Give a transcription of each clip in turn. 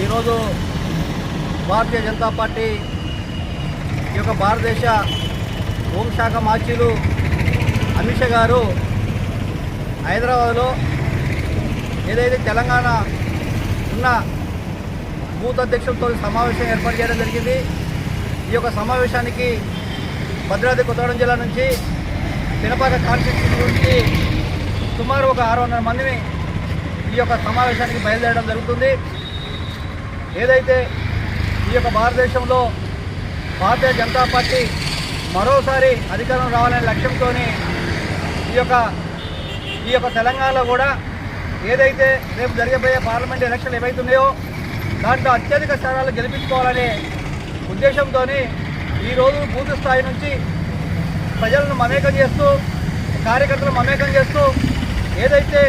ఈరోజు భారతీయ జనతా పార్టీ ఈ యొక్క భారతదేశ హోంశాఖ మార్చీలు అమిత్ షా గారు హైదరాబాద్లో ఏదైతే తెలంగాణ ఉన్న బూత్ అధ్యక్షులతో సమావేశం ఏర్పాటు చేయడం జరిగింది. ఈ యొక్క సమావేశానికి భద్రాద్రి కొత్తగూడెం జిల్లా నుంచి పినపాక కాన్స్టిట్యూన్సీ నుంచి సుమారు ఒక 600 మందిని ఈ యొక్క సమావేశానికి బయలుదేరడం జరుగుతుంది. ఏదైతే ఈ యొక్క భారతదేశంలో భారతీయ జనతా పార్టీ మరోసారి అధికారం రావాలనే లక్ష్యంతో ఈ యొక్క తెలంగాణలో కూడా ఏదైతే రేపు జరగబోయే పార్లమెంట్ ఎలక్షన్లు ఏవైతున్నాయో దాంట్లో అత్యధిక స్థానాలు గెలిపించుకోవాలనే ఉద్దేశంతో ఈరోజు బూత్ స్థాయి నుంచి ప్రజలను మమేకం చేస్తూ కార్యకర్తలను మమేకం చేస్తూ ఏదైతే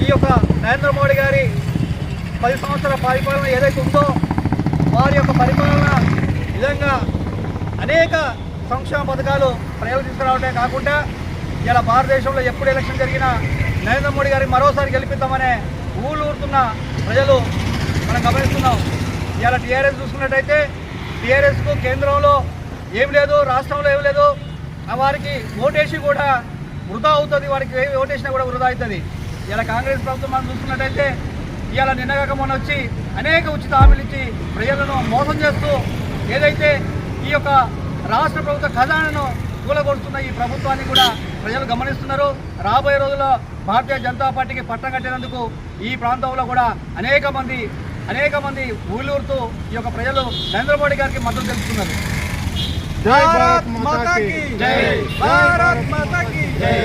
ఈ యొక్క నరేంద్ర మోడీ గారి 10 సంవత్సరాల పరిపాలన ఏదైతే ఉందో వారి యొక్క పరిపాలన విధంగా అనేక సంక్షేమ పథకాలు ప్రజలు తీసుకురావడమే కాకుండా ఇలా భారతదేశంలో ఎప్పుడు ఎలక్షన్ జరిగినా నరేంద్ర మోడీ గారికి మరోసారి గెలిపిద్దామనే ఊళ్ళూరుతున్న ప్రజలు మనం గమనిస్తున్నాం. ఇలా టీఆర్ఎస్ చూసుకున్నట్టయితే టీఆర్ఎస్కు కేంద్రంలో ఏం లేదు, రాష్ట్రంలో ఏం లేదు, వారికి ఓటేసి కూడా వృధా అవుతుంది, వారికి ఓటేసినా కూడా వృధా అవుతుంది. ఇలా కాంగ్రెస్ ప్రభుత్వం మనం చూసుకున్నట్టయితే ఇలా నిన్నగాక మొన్న వచ్చి అనేక ఉచిత హామీలు ఇచ్చి ప్రజలను మోసం చేస్తూ ఏదైతే ఈ యొక్క రాష్ట్ర ప్రభుత్వ ఖజానాను కూలగొడుతున్న ఈ ప్రభుత్వాన్ని కూడా ప్రజలు గమనిస్తున్నారు. రాబోయే రోజుల్లో భారతీయ జనతా పార్టీకి పట్టం కట్టినందుకు ఈ ప్రాంతంలో కూడా అనేక మంది ఊళ్ళూరుతూ ఈ యొక్క ప్రజలు నరేంద్ర మోడీ గారికి మద్దతు తెలుపుతున్నారు. భారత్ మాతా కీ జై, భారత్ మాతా కీ జై.